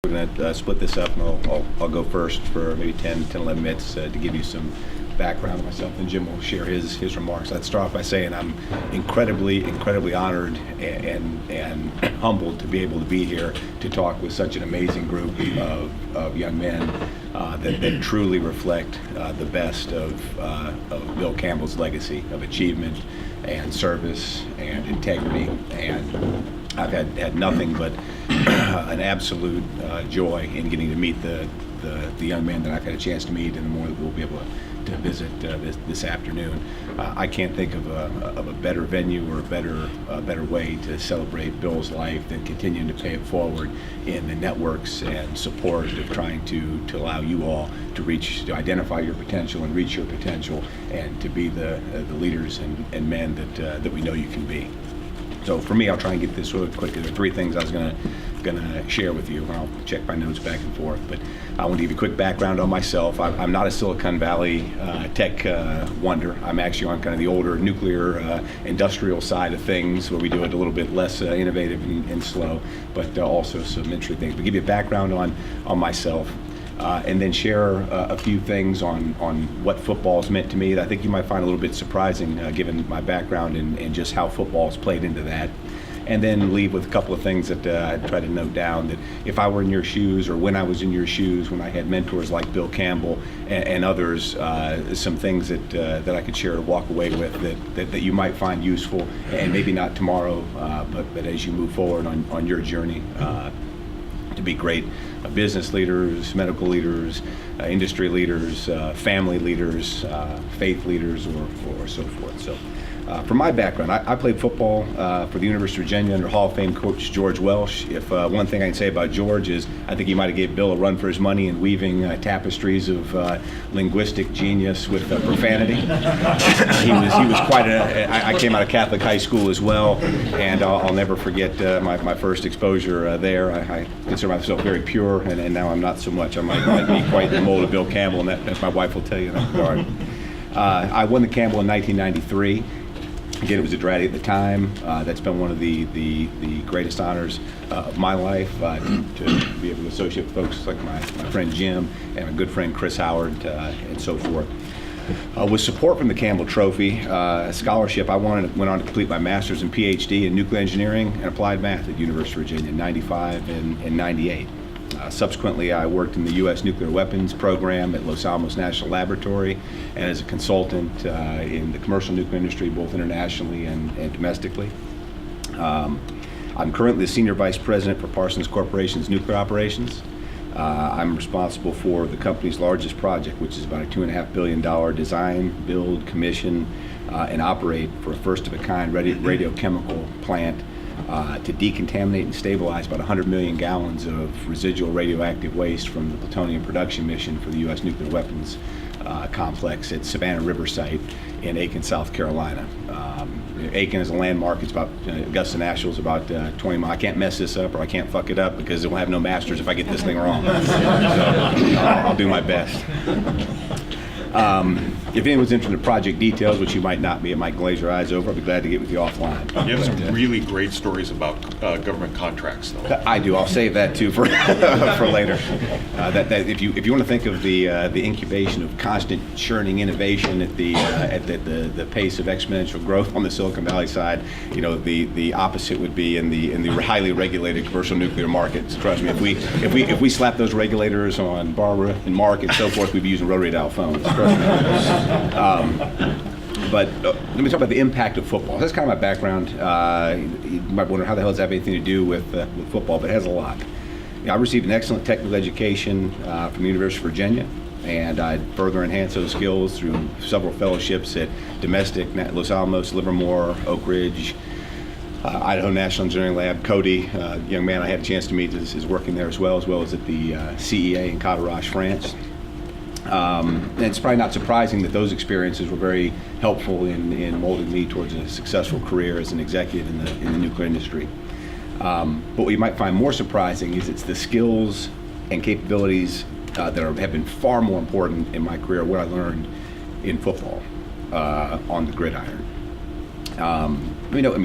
We're going to split this up, and I'll go first for maybe 10, 11 minutes to give you some background on myself, and Jim will share his remarks. I'd start off by saying I'm incredibly honored and humbled to be able to be here to talk with such an amazing group of young men that truly reflect the best of Bill Campbell's legacy of achievement and service and integrity. And I've had nothing but an absolute joy in getting to meet the young men that I've had a chance to meet, and the more that we'll be able to visit this afternoon. I can't think of a better venue or a better way to celebrate Bill's life than continuing to pay it forward in the networks and support of trying to allow you all to identify your potential and reach your potential, and to be the leaders and men that we know you can be. So for me, I'll try and get this really quick. There are three things I was gonna share with you. I'll check my notes back and forth, but I want to give you a quick background on myself. I'm not a Silicon Valley tech wonder. I'm actually on kind of the older nuclear industrial side of things, where we do it a little bit less innovative and slow, but also some interesting things. But give you a background on myself. And then share a few things on what football has meant to me that I think you might find a little bit surprising, given my background and just how football has played into that. And then leave with a couple of things that I try to note down, that if I were in your shoes, or when I was in your shoes, when I had mentors like Bill Campbell and others, some things that I could share to walk away with that you might find useful, and maybe not tomorrow, but as you move forward on your journey to be great business leaders, medical leaders, industry leaders, family leaders, faith leaders, or so forth. So from my background, I played football for the University of Virginia under Hall of Fame coach George Welsh. If one thing I can say about George is I think he might have gave Bill a run for his money in weaving tapestries of linguistic genius with profanity. He was quite I came out of Catholic high school as well, and I'll never forget my first exposure there. I consider myself very pure, and now I'm not so much. I might be quite the mold of Bill Campbell, and that my wife will tell you in that regard. I won the Campbell in 1993. Again, it was a Dratty at the time. That's been one of the greatest honors of my life, to be able to associate with folks like my friend Jim and my good friend Chris Howard, and so forth. With support from the Campbell Trophy, scholarship, I went on to complete my master's and PhD in nuclear engineering and applied math at the University of Virginia in 95 and 98. Subsequently, I worked in the U.S. nuclear weapons program at Los Alamos National Laboratory, and as a consultant in the commercial nuclear industry, both internationally and domestically. I'm currently the Senior Vice President for Parsons Corporation's nuclear operations. I'm responsible for the company's largest project, which is about a $2.5 billion design, build, commission, and operate for a first-of-a-kind radiochemical plant to decontaminate and stabilize about 100 million gallons of residual radioactive waste from the plutonium production mission for the U.S. nuclear weapons complex at Savannah River Site in Aiken, South Carolina. Aiken is a landmark. It's about Augusta National is about 20 miles. I can't mess this up, or I can't fuck it up, because it will have no masters if I get this thing wrong. So I'll do my best. If anyone's interested in project details, which you might not be, it might glaze your eyes over, I'll be glad to get with you offline. You have some really great stories about government contracts, though. I do. I'll save that too for for later. That if you want to think of the incubation of constant churning innovation at the pace of exponential growth on the Silicon Valley side, the opposite would be in the highly regulated commercial nuclear markets. Trust me, if we slap those regulators on Barbara and Mark and so forth, we'd be using rotary dial phones. Trust me. But let me talk about the impact of football. That's kind of my background. You might wonder how the hell does that have anything to do with football, but it has a lot. I received an excellent technical education from the University of Virginia, and I further enhanced those skills through several fellowships at domestic, Los Alamos, Livermore, Oak Ridge, Idaho National Engineering Lab. Cody, young man I had a chance to meet, is working there as well as at the CEA in Cadarache, France. And it's probably not surprising that those experiences were very helpful in molding me towards a successful career as an executive in the nuclear industry. But what you might find more surprising is it's the skills and capabilities that have been far more important in my career, what I learned in football on the gridiron.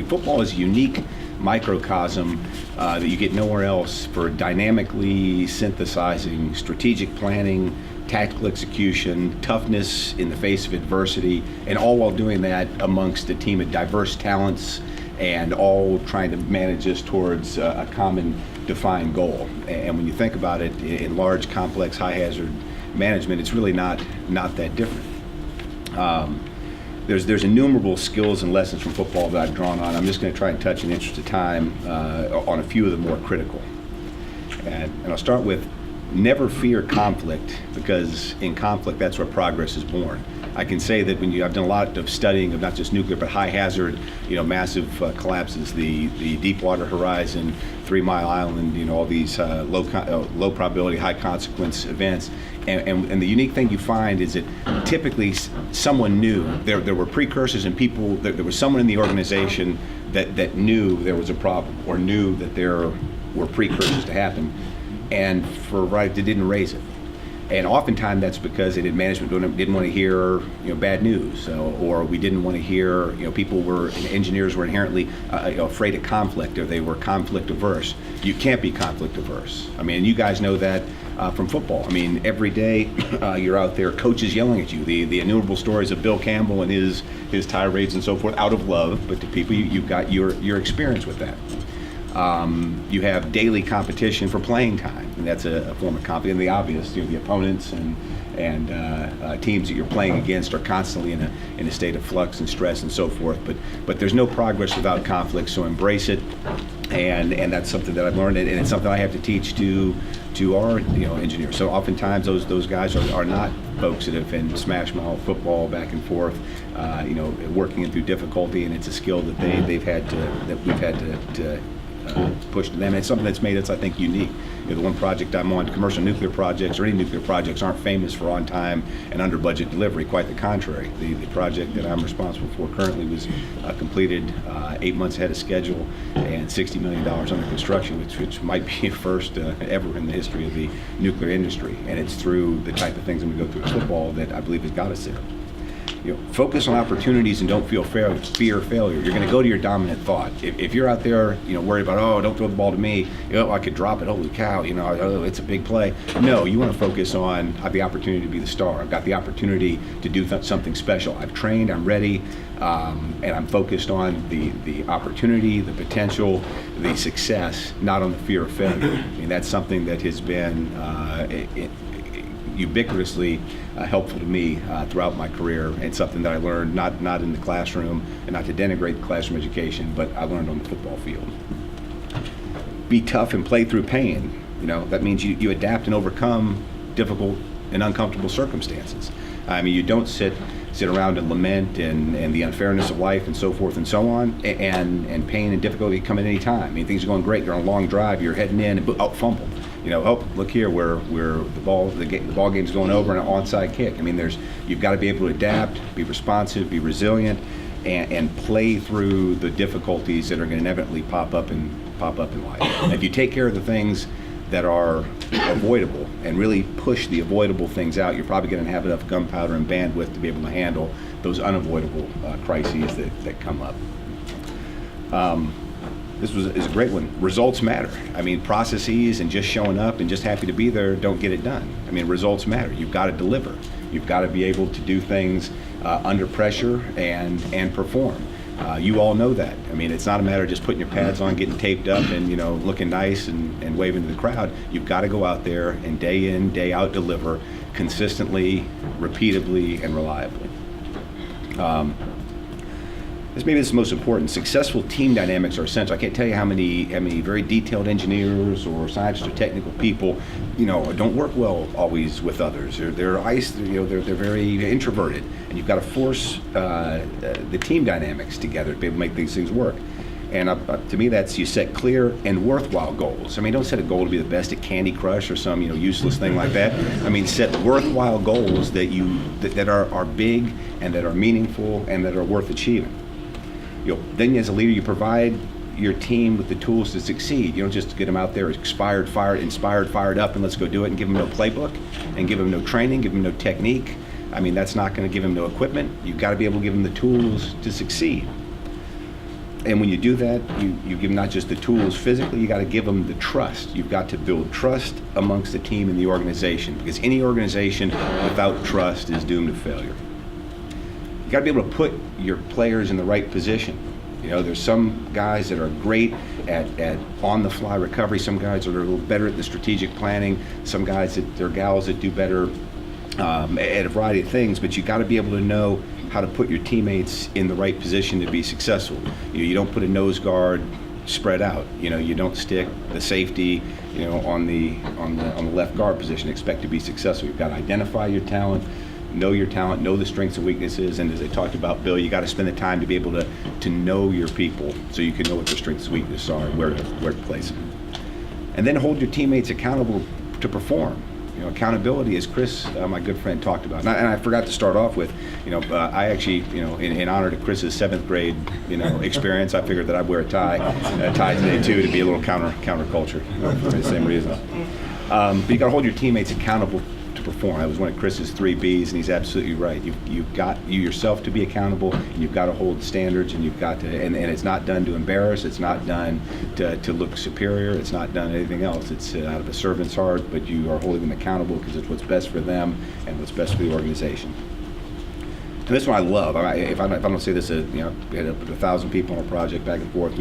Football is a unique microcosm that you get nowhere else for dynamically synthesizing strategic planning, tactical execution, toughness in the face of adversity, and all while doing that amongst a team of diverse talents and all trying to manage this towards a common defined goal. And when you think about it, in large, complex, high-hazard management, it's really not that different. There's innumerable skills and lessons from football that I've drawn on. I'm just going to try and touch in the interest of time on a few of the more critical. And I'll start with never fear conflict, because in conflict, that's where progress is born. I can say that I've done a lot of studying of not just nuclear, but high hazard, massive collapses, the Deepwater Horizon, 3 Mile Island, all these low probability, high consequence events. And the unique thing you find is that typically someone knew, there were precursors and people, there was someone in the organization that knew there was a problem or knew that there were precursors to happen, and they didn't raise it. And oftentimes that's because management didn't want to hear bad news, or we didn't want to hear engineers were inherently afraid of conflict, or they were conflict averse. You can't be conflict averse. I mean, you guys know that from football. I mean, every day you're out there, coaches yelling at you. The innumerable stories of Bill Campbell and his tirades and so forth, out of love, but to people you've got your experience with that. You have daily competition for playing time, and that's a form of competition. The obvious, the opponents and teams that you're playing against are constantly in a state of flux and stress and so forth. But there's no progress without conflict, so embrace it, and that's something that I've learned, and it's something I have to teach to our engineers. So oftentimes those guys are not folks that have been smash mouth football back and forth, working through difficulty, and it's a skill that we've had to push to them. And it's something that's made us, I think, unique. The one project I'm on, commercial nuclear projects or any nuclear projects aren't famous for on time and under budget delivery. Quite the contrary. The project that I'm responsible for currently was completed 8 months ahead of schedule and $60 million under construction, which might be a first ever in the history of the nuclear industry. And it's through the type of things that we go through in football that I believe has got us there. Focus on opportunities and don't fear failure. You're going to go to your dominant thought. If you're out there, worried about, don't throw the ball to me, I could drop it, holy cow, it's a big play. No, you want to focus on, I have the opportunity to be the star. I've got the opportunity to do something special. I've trained, I'm ready, and I'm focused on the opportunity, the potential, the success, not on the fear of failure. I mean, that's something that has been ubiquitously helpful to me throughout my career, and something that I learned not in the classroom, and not to denigrate the classroom education, but I learned on the football field. Be tough and play through pain. That means you adapt and overcome difficult and uncomfortable circumstances. I mean, you don't sit around and lament and the unfairness of life and so forth and so on, and pain and difficulty come at any time. I mean, things are going great, you're on a long drive, you're heading in and fumble. Look here, where the ball game's going over, and an onside kick. I mean, you've got to be able to adapt, be responsive, be resilient, and play through the difficulties that are going to inevitably pop up in life. And if you take care of the things that are avoidable and really push the avoidable things out, you're probably going to have enough gunpowder and bandwidth to be able to handle those unavoidable crises that come up. This is a great one. Results matter. I mean, processes and just showing up and just happy to be there don't get it done. I mean, results matter. You've got to deliver. You've got to be able to do things under pressure and perform. You all know that. I mean, it's not a matter of just putting your pads on, getting taped up, and looking nice and waving to the crowd. You've got to go out there and day in, day out deliver consistently, repeatably, and reliably. This maybe is the most important. Successful team dynamics are essential. I can't tell you how many very detailed engineers or scientists or technical people, don't work well always with others. They're very introverted, and you've got to force the team dynamics together to be able to make these things work. And to me, that's you set clear and worthwhile goals. I mean, don't set a goal to be the best at Candy Crush or some useless thing like that. I mean, set worthwhile goals that are big and that are meaningful and that are worth achieving. Then as a leader, you provide your team with the tools to succeed. You don't just get them out there inspired, fired up, and let's go do it, and give them no playbook, and give them no training, give them no technique. I mean, that's not going to give them no equipment. You've got to be able to give them the tools to succeed. And when you do that, you give them not just the tools physically, you got to give them the trust. You've got to build trust amongst the team and the organization, because any organization without trust is doomed to failure. You got to be able to put your players in the right position. You know, there's some guys that are great at on-the-fly recovery, some guys that are a little better at the strategic planning, some guys that are gals that do better at a variety of things, but you got to be able to know how to put your teammates in the right position to be successful. You don't put a nose guard spread out. You know, you don't stick the safety, you know, on the left guard position, expect to be successful. You've got to identify your talent, know the strengths and weaknesses, and as I talked about, Bill, you got to spend the time to be able to know your people so you can know what their strengths and weaknesses are and where to place them. And then hold your teammates accountable to perform. You know, accountability, as Chris, my good friend, talked about. And I forgot to start off with, you know, I actually, you know, in honor to Chris's 7th grade, you know, experience, I figured that I'd wear a tie today too, to be a little counterculture, you know, for the same reasons. But you got to hold your teammates accountable to perform. That was one of Chris's 3 B's, and he's absolutely right. You've got you yourself to be accountable, and you've got to hold standards, and you've got to, and it's not done to embarrass, it's not done to look superior, it's not done anything else. It's out of a servant's heart, but you are holding them accountable because it's what's best for them and what's best for the organization. And this one I love. If I don't say this, you know, we had 1,000 people on a project back and forth.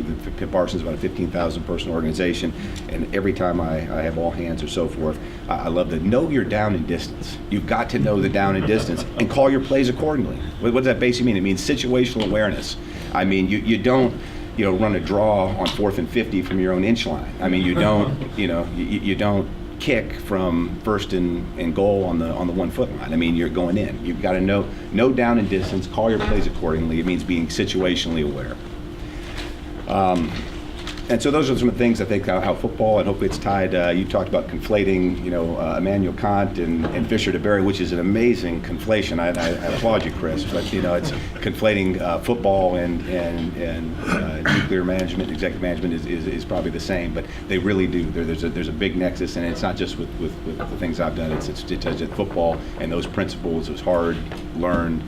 Parsons about a 15,000 person organization, and every time I have all hands or so forth, I love to know your down and distance. You've got to know the down and distance and call your plays accordingly. What does that basically mean? It means situational awareness. I mean, you don't, you know, run a draw on 4th and 50 from your own inch line. I mean, you don't, you know, you don't kick from 1st and goal on the 1 foot line. I mean, you're going in. You've got to know down and distance, call your plays accordingly. It means being situationally aware. And so those are some of the things I think how football, and hopefully it's tied, you talked about conflating, you know, Immanuel Kant and Fisher DeBerry, which is an amazing conflation. I applaud you, Chris, but, you know, it's conflating football and nuclear management, executive management is probably the same, but they really do. There's a big nexus, and it's not just with the things I've done. It's football, and those principles, those hard-learned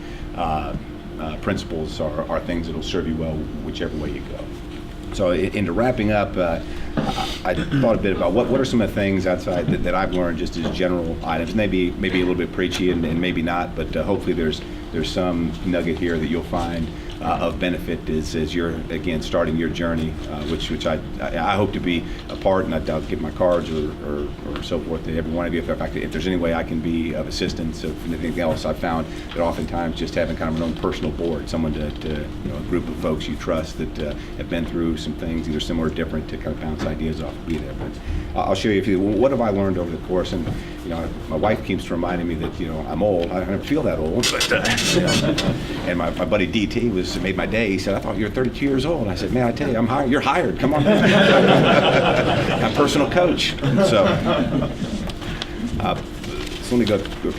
principles are things that will serve you well whichever way you go. So into wrapping up, I thought a bit about what are some of the things outside that I've learned just as general items. Maybe a little bit preachy and maybe not, but hopefully there's some nugget here that you'll find of benefit as you're, again, starting your journey, which I hope to be a part, and I'll give my cards or so forth to every one of you. If there's any way I can be of assistance, if anything else, I've found that oftentimes just having kind of an own personal board, someone to you know, a group of folks you trust that have been through some things, either similar or different, to kind of bounce ideas off and be there. But I'll share you what have I learned over the course, and you know, my wife keeps reminding me that, you know, I'm old. I don't feel that old, but you know, and my buddy DT made my day. He said, "I thought you were 32 years old." I said, "Man, I tell you, I'm hired. You're hired. Come on." I'm a personal coach. So let me go through a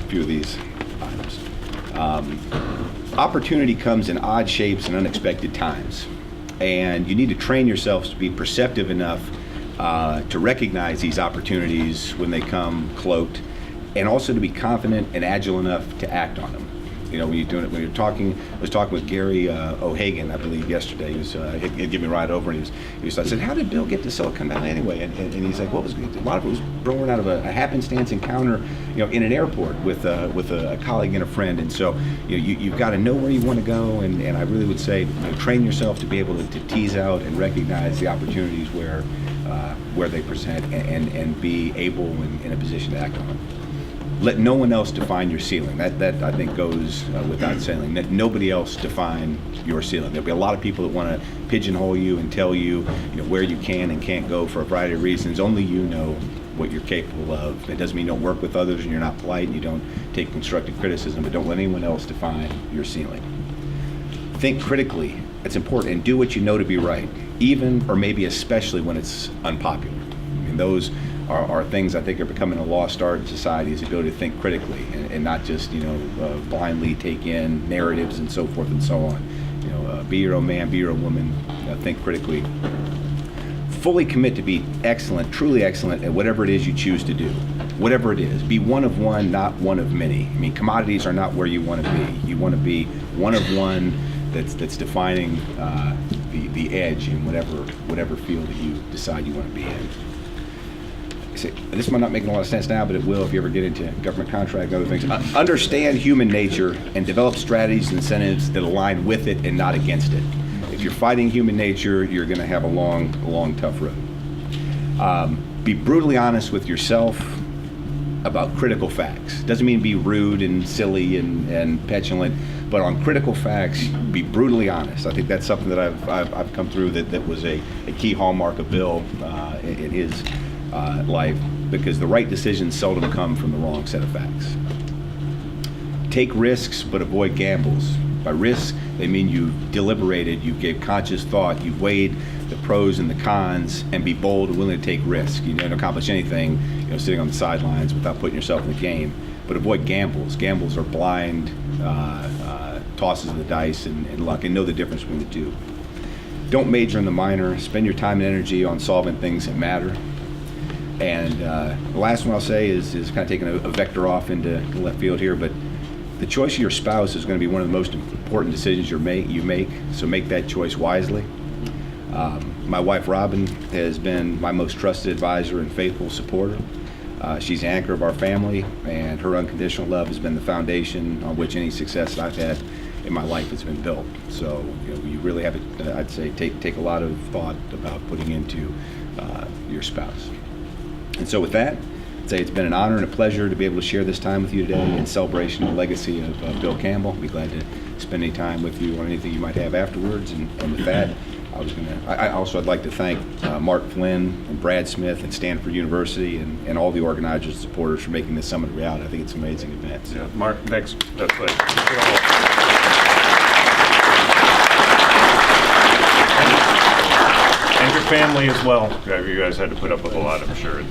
few of these items. Opportunity comes in odd shapes and unexpected times, and you need to train yourselves to be perceptive enough to recognize these opportunities when they come cloaked, and also to be confident and agile enough to act on them. You know, when you're talking, I was talking with Gary O'Hagan, I believe, yesterday. He was he'd give me a ride over, and I said, "How did Bill get to Silicon Valley anyway?" And he's like, "Well, a lot of it was born out of a happenstance encounter, you know, in an airport with a colleague and a friend." And so, you know, you've got to know where you want to go, and I really would say, you know, train yourself to be able to tease out and recognize the opportunities where they present, and be able and in a position to act on them. Let no one else define your ceiling. That I think goes without saying. Let nobody else define your ceiling. There'll be a lot of people that want to pigeonhole you and tell you, you know, where you can and can't go for a variety of reasons. Only you know what you're capable of. It doesn't mean you don't work with others and you're not polite and you don't take constructive criticism, but don't let anyone else define your ceiling. Think critically. It's important, and do what you know to be right, even or maybe especially when it's unpopular. I mean, those are things I think are becoming a lost art in society, is the ability to think critically and not just, you know, blindly take in narratives and so forth and so on. You know, be your own man, be your own woman, think critically. Fully commit to be excellent, truly excellent at whatever it is you choose to do. Whatever it is, be one of one, not one of many. I mean, commodities are not where you want to be. You want to be one of one, that's defining the edge in whatever field that you decide you want to be in. This might not make a lot of sense now, but it will if you ever get into government contract and other things. Understand human nature and develop strategies and incentives that align with it and not against it. If you're fighting human nature, you're going to have a long, tough road. Be brutally honest with yourself about critical facts. Doesn't mean be rude and silly and petulant, but on critical facts, be brutally honest. I think that's something that I've come through that was a key hallmark of Bill in his life, because the right decisions seldom come from the wrong set of facts. Take risks, but avoid gambles. By risks, they mean you've deliberated, you gave conscious thought, you've weighed the pros and the cons, and be bold and willing to take risks. You don't accomplish anything, sitting on the sidelines without putting yourself in the game. But avoid gambles. Gambles are blind tosses of the dice and luck, and know the difference between the two. Don't major in the minor. Spend your time and energy on solving things that matter. And the last one I'll say is kind of taking a vector off into left field here, but the choice of your spouse is going to be one of the most important decisions you make, so make that choice wisely. My wife, Robin, has been my most trusted advisor and faithful supporter. She's the anchor of our family, and her unconditional love has been the foundation on which any success that I've had in my life has been built. So you really have to, I'd say, take a lot of thought about putting into your spouse. And so with that, I'd say it's been an honor and a pleasure to be able to share this time with you today in celebration of the legacy of Bill Campbell. I'd be glad to spend any time with you on anything you might have afterwards. And with that, I'd like to thank Mark Flynn and Brad Smith and Stanford University and all the organizers and supporters for making this summit a reality. I think it's an amazing event. So. Yeah, Mark, next. That's right. And your family as well. You guys had to put up with a lot, I'm sure.